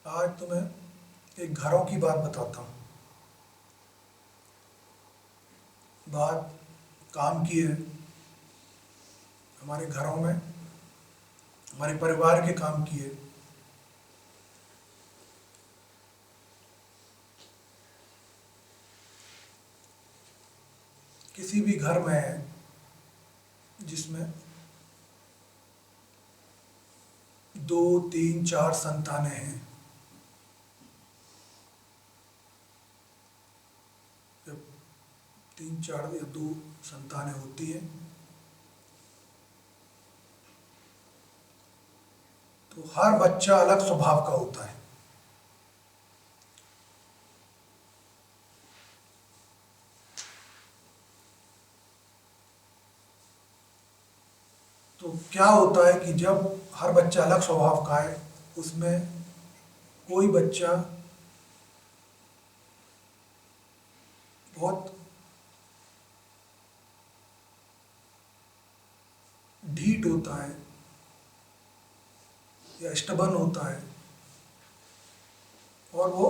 आज तुम्हें एक घरों की बात बताता हूँ। बात काम की है। हमारे घरों में हमारे परिवार के काम की है। किसी भी घर में है जिसमें 2, 3, 4 संतानें हैं। जब 3, 4 या 2 संतानें होती हैं तो हर बच्चा अलग स्वभाव का होता है। तो क्या होता है कि जब हर बच्चा अलग स्वभाव का है, उसमें कोई बच्चा बहुत ढीठ होता है या स्टबर्न होता है और वो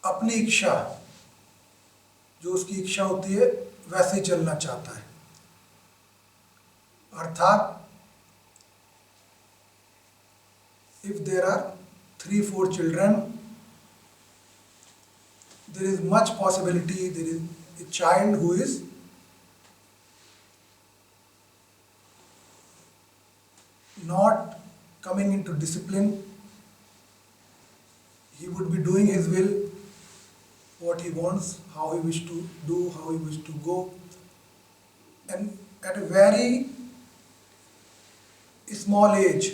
अपनी इच्छा, जो उसकी इच्छा होती है, वैसे ही चलना चाहता है। अर्थात if there are 3, 4 children, there is much possibility there is a child who is not coming into discipline. He would be doing his will, what he wants, how he wishes to do, how he wishes to go, and at a very small age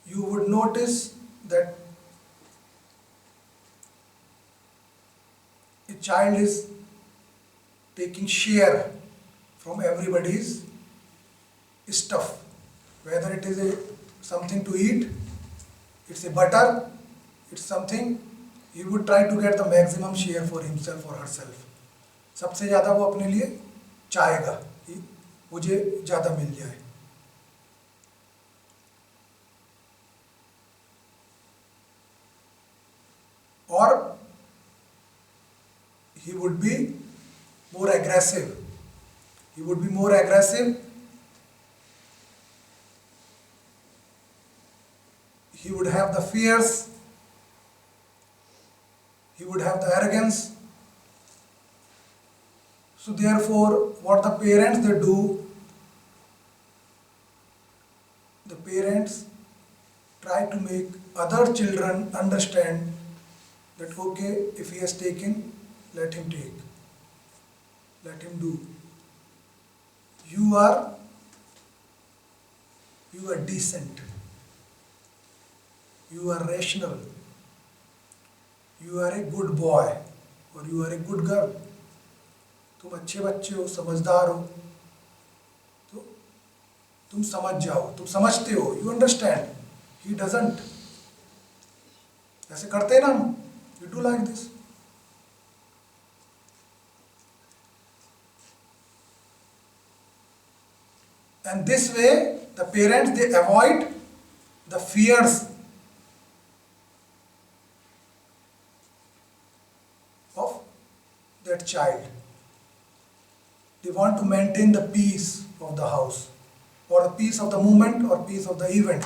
you would notice that a child is taking share from everybody's stuff, whether it is something to eat, it's a butter, it's something, he would try to get the maximum share for himself or herself. सबसे ज़्यादा वो अपने लिए चाहेगा कि मुझे ज़्यादा मिल जाए। और he would be more aggressive. He would be more aggressive. He would have the fears. He would have the arrogance. So therefore, what the parents they do, the parents try to make other children understand that okay, if he has taken, let him take, let him do. You are decent, you are rational, you are a good boy or you are a good girl. तुम अच्छे बच्चे हो, समझदार हो, तो तुम समझ जाओ, तुम समझते हो, you understand. He doesn't. ऐसे करते हैं ना हम, you do like this. And this way, the parents they avoid the fears of that child. They want to maintain the peace of the house, or the peace of the moment, or peace of the event.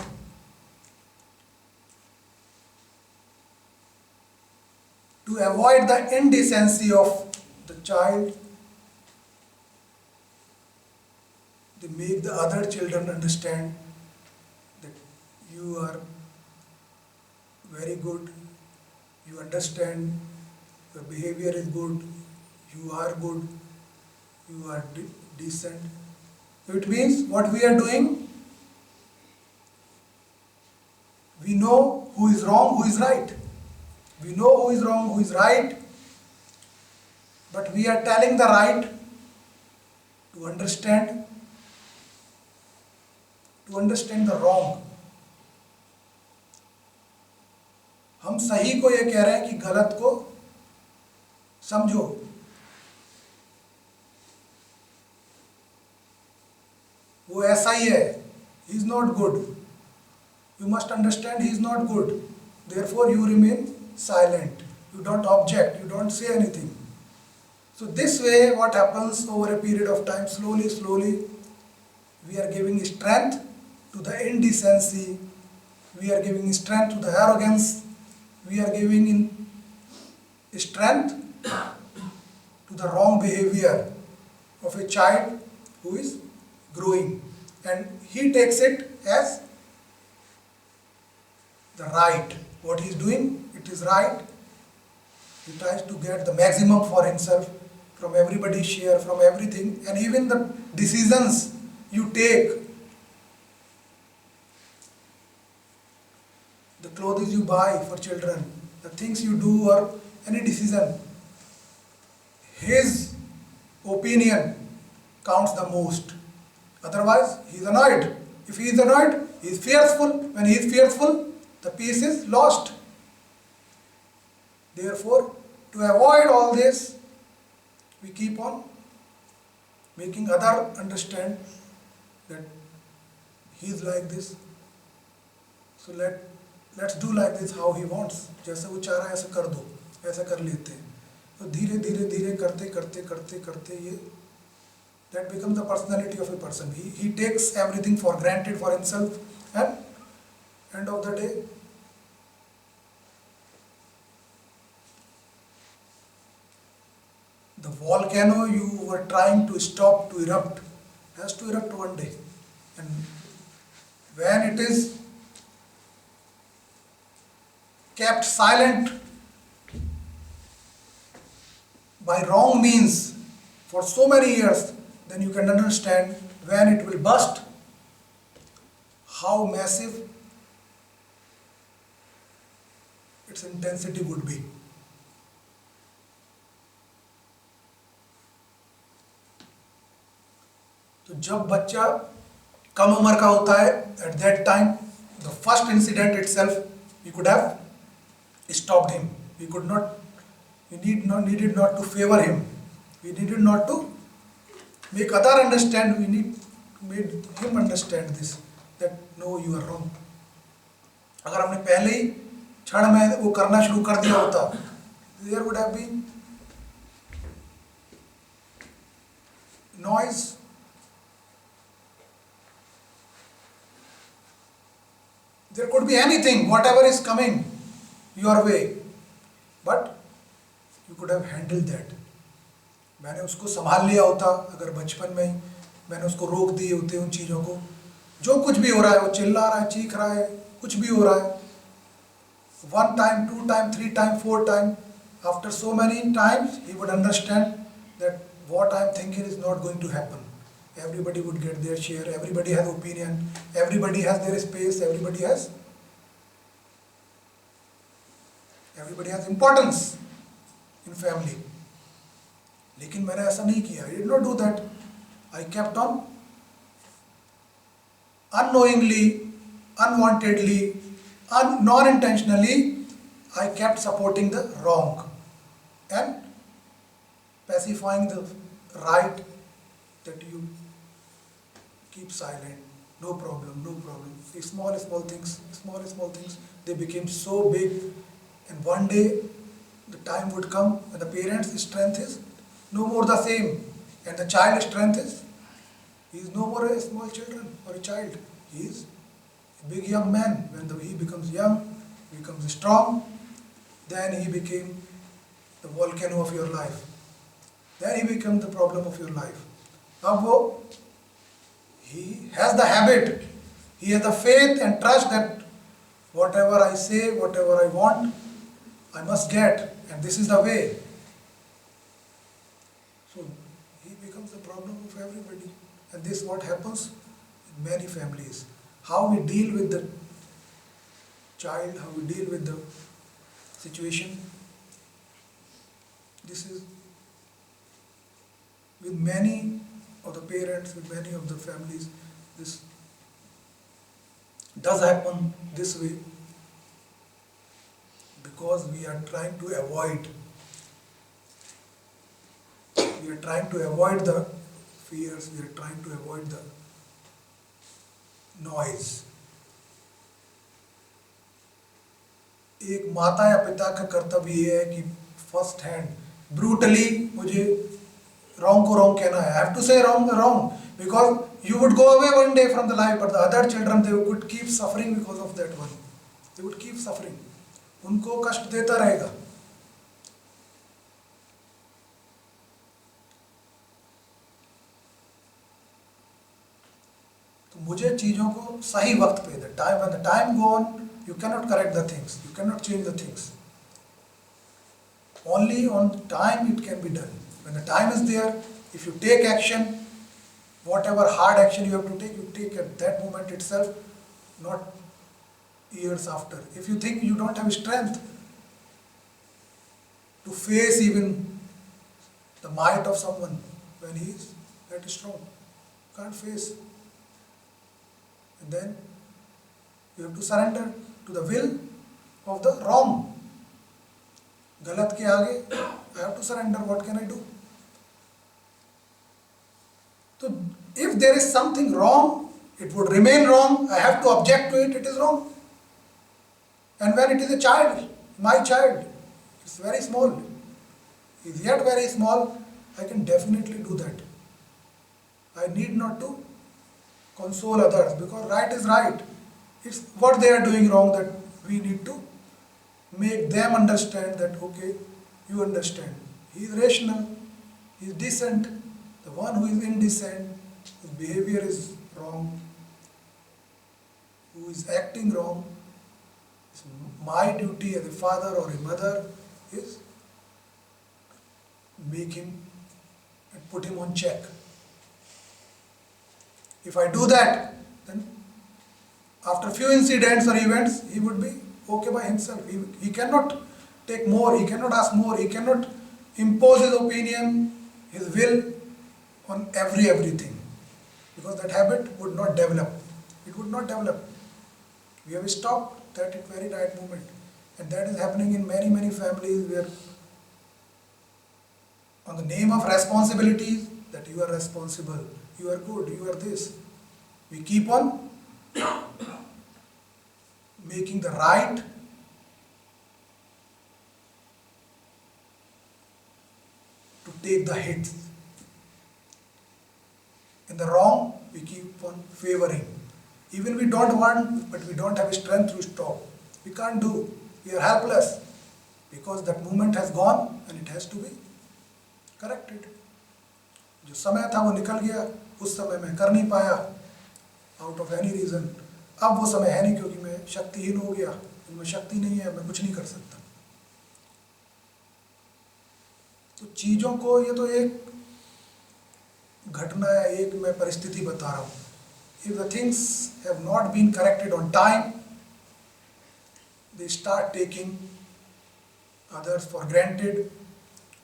To avoid the indecency of the child, they make the other children understand that you are very good, you understand, your behavior is good, you are good, you are decent. So it means what we are doing, we know who is wrong, who is right. We know who is wrong, who is right, but we are telling the right to understand the wrong. हम सही को ये कह रहे हैं कि गलत को समझो। वो ऐसा ही है, he is not good, You must understand he is not good. Therefore, you remain silent. You don't object. You don't say anything. So this way, what happens over a period of time, slowly, slowly, we are giving strength to the indecency. We are giving strength to the arrogance. We are giving strength to the wrong behavior of a child who is growing. And he takes it as the right. What he is doing, it is right. He tries to get the maximum for himself from everybody's share, from everything, and even the decisions you take, the clothes you buy for children, the things you do, or any decision, his opinion counts the most. Otherwise, he is annoyed. If he is annoyed, he is fearful. When he is fearful, the peace is lost. Therefore, to avoid all this, we keep on making other understand that he is like this. So let's do like this how he wants. जैसे वो चाह रहा है ऐसा कर दो, ऐसा कर लेते हैं. तो धीरे धीरे धीरे करते करते करते करते ये that becomes the personality of a person. He takes everything for granted for himself, and end of the day, the volcano you were trying to stop to erupt has to erupt one day. And when it is kept silent by wrong means for so many years, then you can understand when it will burst, how massive its intensity would be. तो जब बच्चा कम उम्र का होता है, at that time, the first incident itself, we could have stopped him. We needed not to favor him. We needed not to make other understand. We need to make him understand this, that no, you are wrong. अगर हमने पहले ही क्षण में वो करना शुरू कर दिया होता, there would have been noise. There could be anything, whatever is coming your way, but you could have handled that. मैंने उसको संभाल लिया होता, अगर बचपन में ही मैंने उसको रोक दिए होते उन चीज़ों को, जो कुछ भी हो रहा है, वो चिल्ला रहा है, चीख रहा है, कुछ भी हो रहा है, 1 time, 2 time, 3 time, 4 time, after so many times, he would understand that what I am thinking is not going to happen. Everybody would get their share, everybody has opinion, everybody has their space, everybody has importance in family. लेकिन मैंने ऐसा नहीं किया. I did not do that. I kept on unknowingly, unwantedly, non-intentionally, I kept supporting the wrong and pacifying the right, that you keep silent, no problem, no problem. Small things, they became so big, and one day the time would come when the parents' strength is no more the same, and the child's strength is, he is no more a small children or a child. He is a big young man. When he becomes young, becomes strong, then he became the volcano of your life. Then he becomes the problem of your life. Now he has the habit, he has the faith and trust that whatever I say, whatever I want, I must get, and this is the way. So he becomes the problem of everybody. And this is what happens in many families. How we deal with the child, how we deal with the situation. This is with many of the parents, with many of the families, this does happen this way, because we are trying to avoid the fears, we are trying to avoid the noise. एक माता या पिता का कर्तव्य ये है कि first hand brutally मुझे wrong को wrong कहना है. I have to say wrong because you would go away one day from the life, but the other children they would keep suffering because of that one. They would keep suffering. उनको कष्ट देता रहेगा. तो मुझे चीजों को सही वक्त पे, the time when the time go on, you cannot correct the things, you cannot change the things. Only on time it can be done. When the time is there, if you take action, whatever hard action you have to take, you take at that moment itself, not years after. If you think you don't have strength to face even the might of someone when he is that strong, can't face, and then you have to surrender to the will of the wrong. गलत के आगे I have to surrender. What can I do? So if there is something wrong, it would remain wrong. I have to object to it. It is wrong. And when it is a child, my child, it's very small. Is yet very small. I can definitely do that. I need not to console others because right is right. It's what they are doing wrong that we need to make them understand that okay, you understand. He is rational, he is decent. The one who is indecent, whose behavior is wrong, who is acting wrong, it's my duty as a father or a mother is make him and put him on check. If I do that, then after few incidents or events, he would be okay by himself. He cannot take more, he cannot ask more, he cannot impose his opinion, his will on everything. Because that habit would not develop. It would not develop. We have stopped that at very right moment. And that is happening in many families where on the name of responsibilities, that you are responsible, you are good, you are this. We keep on making the right to take the hits. In the wrong, we keep on favoring. Even we don't want, but we don't have strength to stop. We can't do. We are helpless because that moment has gone and it has to be corrected. जो समय था वो निकल गया, उस समय मैं कर नहीं पाया out of any reason. अब वो समय है नहीं क्योंकि मैं शक्तिहीन हो गया, इनमें शक्ति नहीं है, मैं कुछ नहीं कर सकता. तो चीजों को, ये तो एक घटना है, एक मैं परिस्थिति बता रहा हूँ. If the things have not been corrected on time, they start taking others for granted.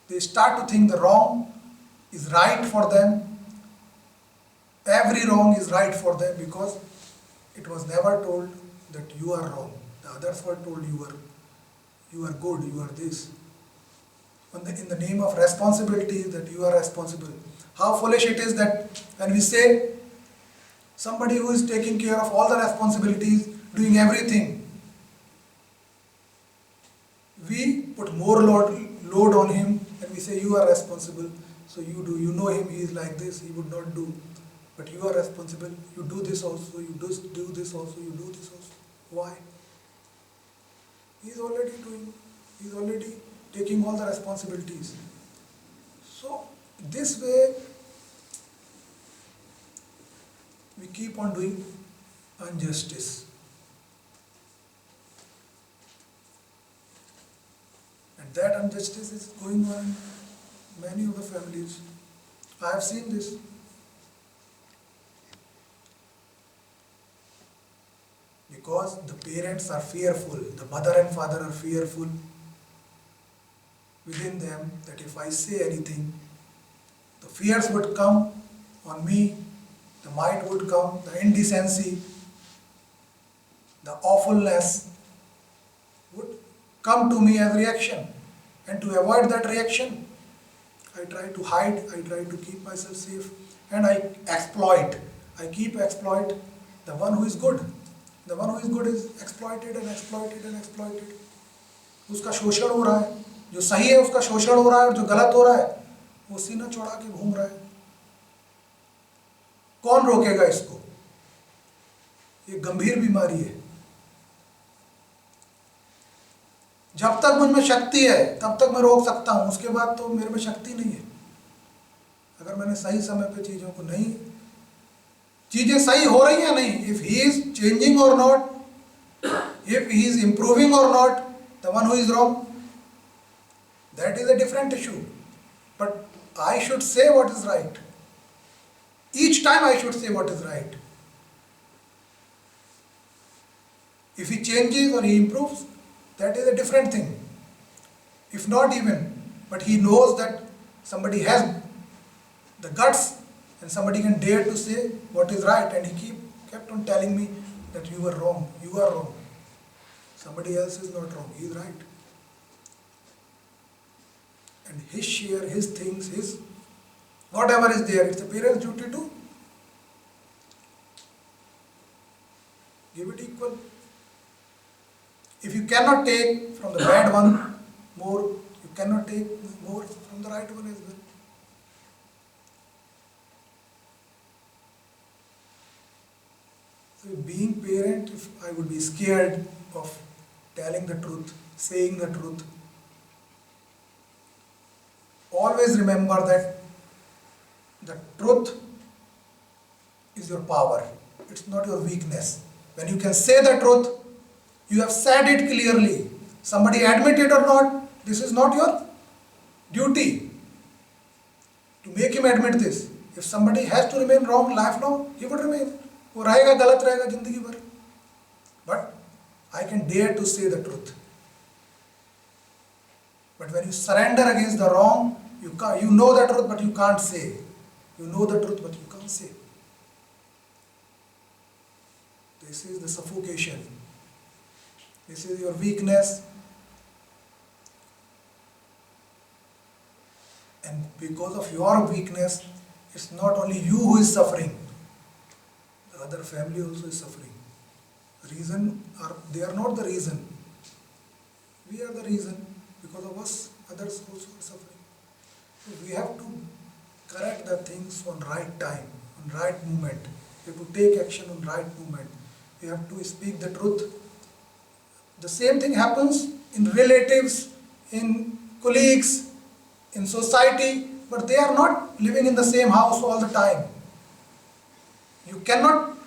They start to think the wrong is right for them. Every wrong is right for them because it was never told that you are wrong. The others were told you are good, you are this. In the name of responsibility, that you are responsible. How foolish it is that when we say somebody who is taking care of all the responsibilities, doing everything, we put more load on him and we say you are responsible, so you do, you know him, he is like this, he would not do, but you are responsible, you do this also, you do this also, you do this also. Why? He is already doing, he is already taking all the responsibilities. So this way we keep on doing injustice. And that injustice is going on in many of the families. I have seen this. Because the parents are fearful, the mother and father are fearful within them that if I say anything, the fears would come on me, the might would come, the indecency, the awfulness would come to me as reaction. And to avoid that reaction, I try to hide, I try to keep myself safe, and I exploit. I keep exploit the one who is good. The one who is good is exploited and exploited and exploited. उसका शोषण हो रहा है, जो सही है उसका शोषण हो रहा है और जो गलत हो रहा है वो सीना चौड़ा के घूम रहा है। कौन रोकेगा इसको? ये गंभीर बीमारी है। जब तक मुझ में शक्ति है तब तक मैं रोक सकता हूं, उसके बाद तो मेरे में शक्ति नहीं है। अगर मैंने सही समय पे चीजों को नहीं, चीजें सही हो रही है नहीं, इफ ही इज चेंजिंग और not, if he is improving or not, the one who is wrong, that is a different issue. But I should say what is right. Each time I should say what is right. If he changes or he improves, that is a different thing. If not even, but he knows that somebody has the guts and somebody can dare to say what is right, and he kept on telling me that you are wrong, you are wrong. Somebody else is not wrong, he is right. And his share, his things, his whatever is there, it's a parent's duty to give it equal. If you cannot take from the bad one more, you cannot take more from the right one as well. So being parent, if I would be scared of telling the truth, saying the truth, always remember that the truth is your power. It's not your weakness. When you can say the truth, you have said it clearly. Somebody admit it or not, this is not your duty to make him admit this. If somebody has to remain wrong lifelong, he would remain. वो रहेगा, गलत रहेगा जिंदगी भर. But I can dare to say the truth. But when you surrender against the wrong, you know the truth but you can't say. You know the truth but you can't say. This is the suffocation. This is your weakness. And because of your weakness, it's not only you who is suffering. The other family also is suffering. They are not the reason. We are the reason. Because of us, others also are suffering. So we have to correct the things on right time, on right moment. We have to take action on right moment. We have to speak the truth. The same thing happens in relatives, in colleagues, in society, but they are not living in the same house all the time. You cannot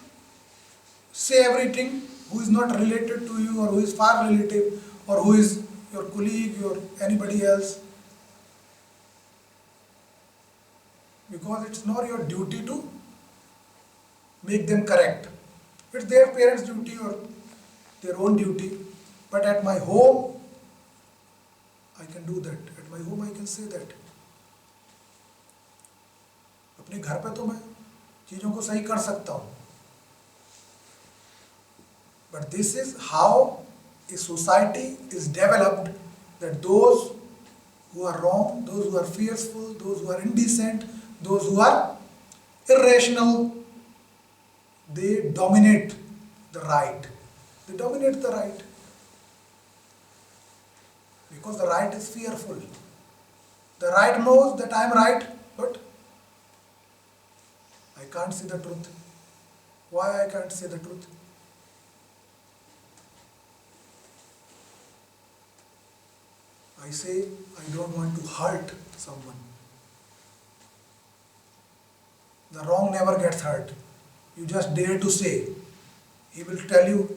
say everything who is not related to you or who is far relative or who is your colleague or anybody else, because it's not your duty to make them correct. It's their parents' duty or their own duty. But at my home, I can do that. At my home, I can say that. अपने घर पे तो मैं चीजों को सही कर सकता हूँ. But this is how a society is developed, that those who are wrong, those who are fearful, those who are indecent, those who are irrational, they dominate the right. They dominate the right. Because the right is fearful. The right knows that I am right, but I can't say the truth. Why I can't say the truth? I say I don't want to hurt someone. The wrong never gets hurt. You just dare to say. He will tell you,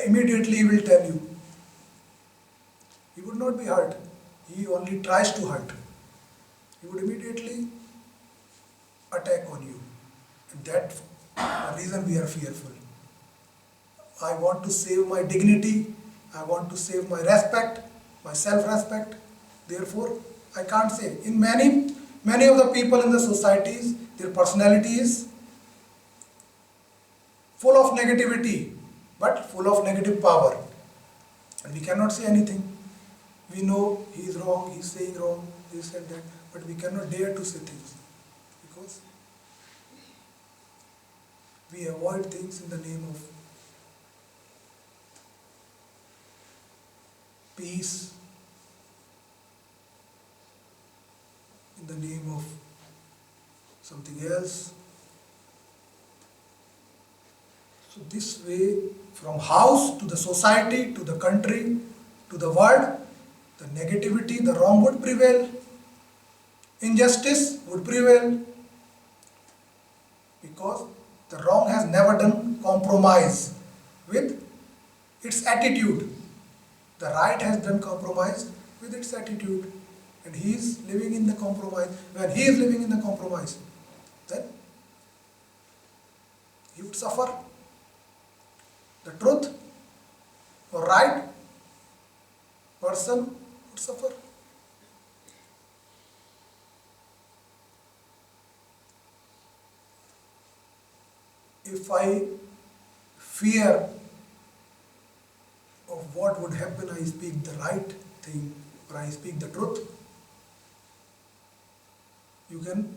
immediately he will tell you. He would not be hurt. He only tries to hurt. He would immediately attack on you. And that's the reason we are fearful. I want to save my dignity. I want to save my respect, my self-respect. Therefore, I can't say. In many of the people in the societies, their personality is full of negativity, but full of negative power. And we cannot say anything. We know he is wrong, he is saying wrong, he said that, but we cannot dare to say things because we avoid things in the name of peace in the name of something else. So this way, from house to the society, to the country, to the world, the negativity, the wrong would prevail. Injustice would prevail. Because the wrong has never done compromise with its attitude. The right has done compromise with its attitude. And he is living in the compromise. When he is living in the compromise, then he would suffer. The truth or right person would suffer. If I fear of what would happen, I speak the right thing or I speak the truth. You can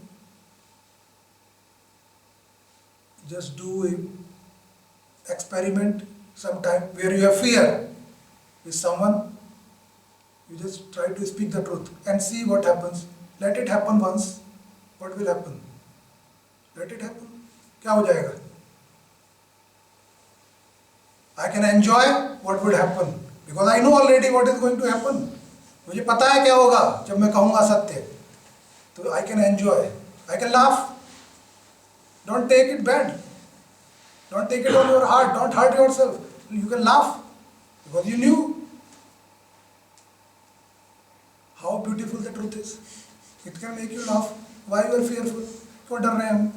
just do a experiment sometime where you have fear with someone. You just try to speak the truth and see what happens. Let it happen once. What will happen? Let it happen. क्या हो जाएगा? I can enjoy what would happen because I know already what is going to happen. मुझे पता है क्या होगा जब मैं कहूँगा सत्य. तो I can enjoy. I can laugh. Don't take it bad. Don't take it on your heart. Don't hurt yourself. You can laugh because you knew how beautiful the truth is. It can make you laugh. Why you are fearful? क्यों डर रहे हैं हम?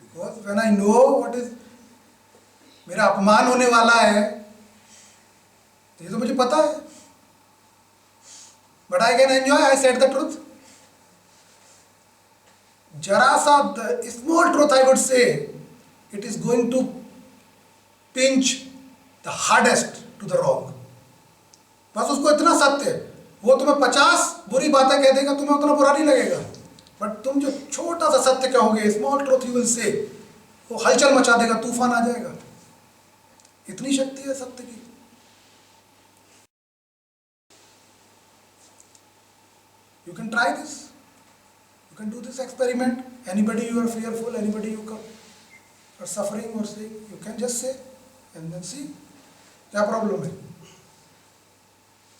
Because when I know what is मेरा अपमान होने वाला है, ये तो मुझे पता है. But I can enjoy. I said the truth. जरा सा the small truth I would say, it is going to pinch the hardest to the wrong. बस उसको इतना सत्य, वो तुम्हें 50 बुरी बातें कह देगा, तुम्हें उतना बुरा नहीं लगेगा. बट तुम जो छोटा सा सत्य कहोगे, small truth you will say, वो हलचल मचा देगा, तूफान आ जाएगा. इतनी शक्ति है सत्य की. You can try this. You can do this experiment. Anybody you are fearful, anybody you come are suffering or saying, you can just say and then see क्या प्रॉब्लम है.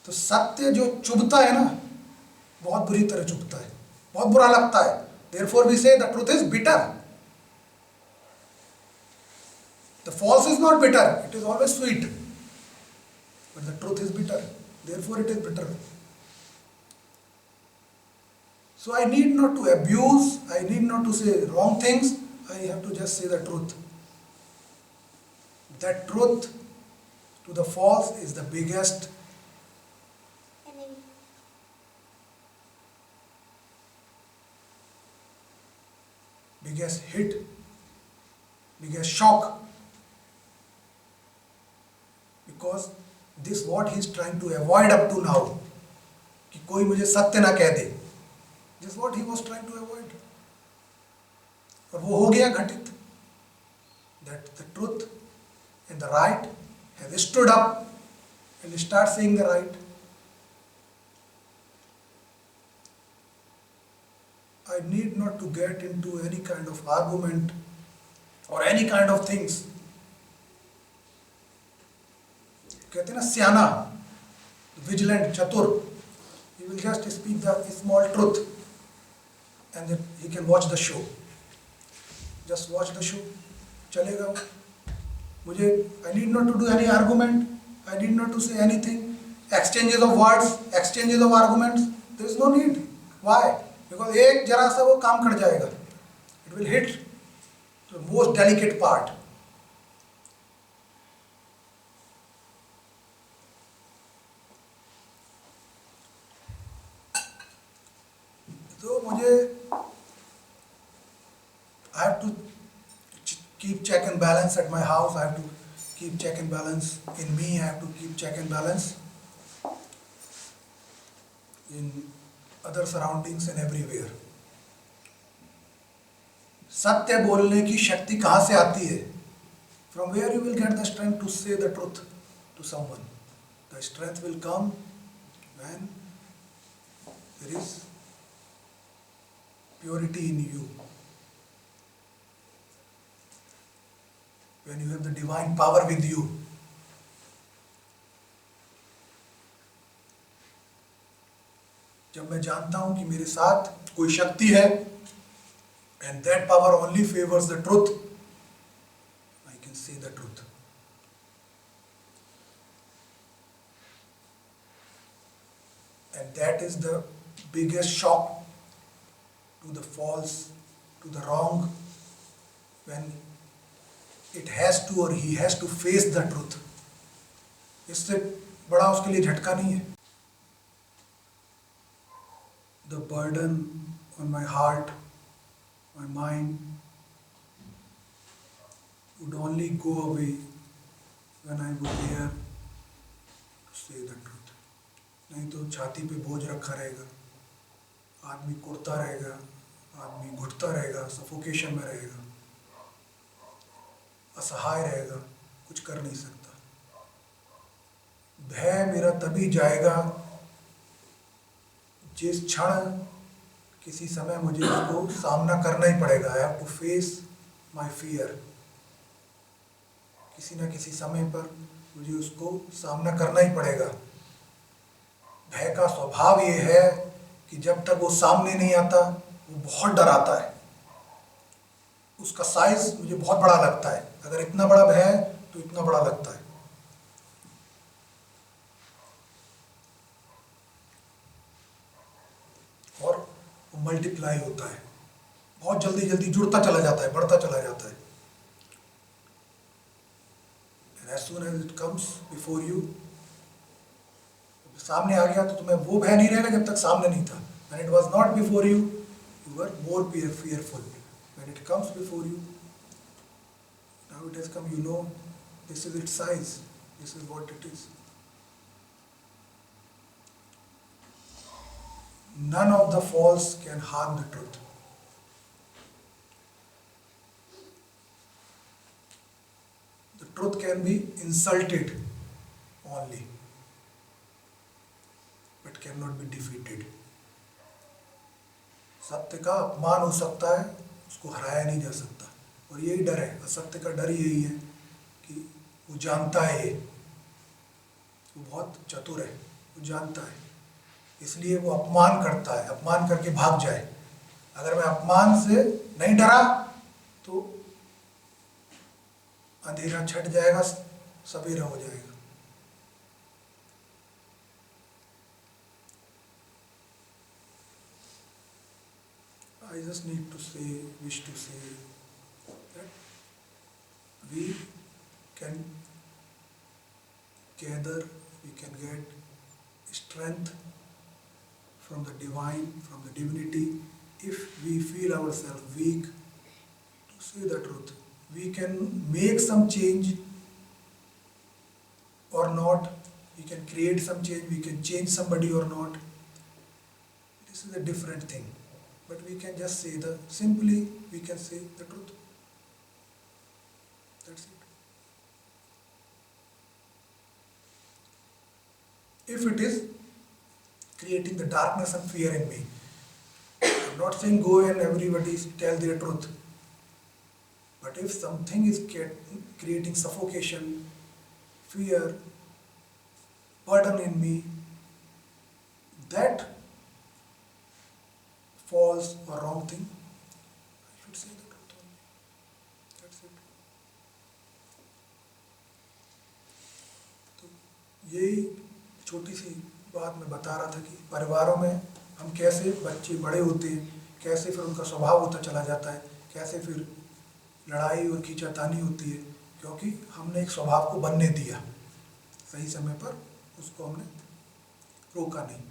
तो सत्य जो चुभता है ना, बहुत बुरी तरह चुभता है, बहुत बुरा लगता है. Therefore we say the truth is bitter. The false is not bitter, it is always sweet. But the truth is bitter. Therefore it is bitter. So I need not to abuse, I need not to say wrong things, I have to just say the truth. That truth to the false is the biggest hit, biggest shock. Because this what he is trying to avoid up to now, कि कोई मुझे सत्य ना कह दे. This is what he was trying to avoid. और वो हो गया घटित. That the truth and the right have stood up and start saying the right. I need not to get into any kind of argument or any kind of things. कहते हैं ना सियाना, vigilant, chatur. He will just speak the small truth and then he can watch the show. Just watch the show. चलेगा वो. मुझे I need not to do any argument. I need not to say anything. Exchanges of words, exchanges of arguments. There is no need. Why? Because एक जरा सा वो काम कर जाएगा. It will hit the most delicate part. तो मुझे I have to keep check and balance at my house. I have to keep check and balance in me. I have to keep check and balance in other surroundings and everywhere. सत्य बोलने की शक्ति कहाँ से आती है? From where you will get the strength to say the truth? to someone. The strength will come when there is purity in you. When you have the divine power with you. जब मैं जानता हूं कि मेरे साथ कोई शक्ति है, and that power only favors the truth, I can say the truth. And that is the biggest shock to the false, to the wrong, when it has to or he has to face the truth. इससे बड़ा उसके लिए झटका नहीं है. The burden on my heart, my mind would only go away when I would dare to say the truth. नहीं तो छाती पे बोझ रखा रहेगा, आदमी कुड़ता रहेगा, आदमी घुटता रहेगा, सफोकेशन में रहेगा, असहाय रहेगा, कुछ कर नहीं सकता. भय मेरा तभी जाएगा जिस क्षण किसी समय मुझे उसको सामना करना ही पड़ेगा. I have to face my fear. किसी न किसी समय पर मुझे उसको सामना करना ही पड़ेगा. भय का स्वभाव ये है कि जब तक वो सामने नहीं आता वो बहुत डराता है. उसका साइज मुझे बहुत बड़ा लगता है. अगर इतना बड़ा भय है तो इतना बड़ा लगता है. और वो मल्टीप्लाई होता है, बहुत जल्दी जल्दी जुड़ता चला जाता है, बढ़ता चला जाता है. And as soon as it comes before you, सामने आ गया तो तुम्हें वो भय नहीं रहेगा जब तक सामने नहीं था. When it was not before you, you were more fearful. When it comes before you, now it has come, you know, this is its size, this is what it is. None of the false can harm the truth. The truth can be insulted only, but cannot be defeated. सत्य का अपमान हो सकता है, उसको हराया नहीं जा सकता. और यही डर है, असत्य का डर यही है कि वो जानता है, ये वो बहुत चतुर है, वो जानता है, इसलिए वो अपमान करता है, अपमान करके भाग जाए. अगर मैं अपमान से नहीं डरा तो अंधेरा छट जाएगा, सवेरा हो जाएगा. I just need to say, wish to say that we can gather, we can get strength from the divine, from the divinity, if we feel ourselves weak, to say the truth. We can make some change or not, we can create some change, we can change somebody or not. This is a different thing. But we can just say simply we can say the truth. That's it. If it is creating the darkness and fear in me, I'm not saying go and everybody tell their truth. But if something is creating suffocation, fear, burden in me, that false or wrong thing, I should say the truth only. That's it. तो यही छोटी सी बात मैं बता रहा था कि परिवारों में हम कैसे बच्चे बड़े होते हैं, कैसे फिर उनका स्वभाव होता चला जाता है, कैसे फिर लड़ाई और खींचातानी होती है, क्योंकि हमने एक स्वभाव को बनने दिया, सही समय पर उसको हमने रोका नहीं.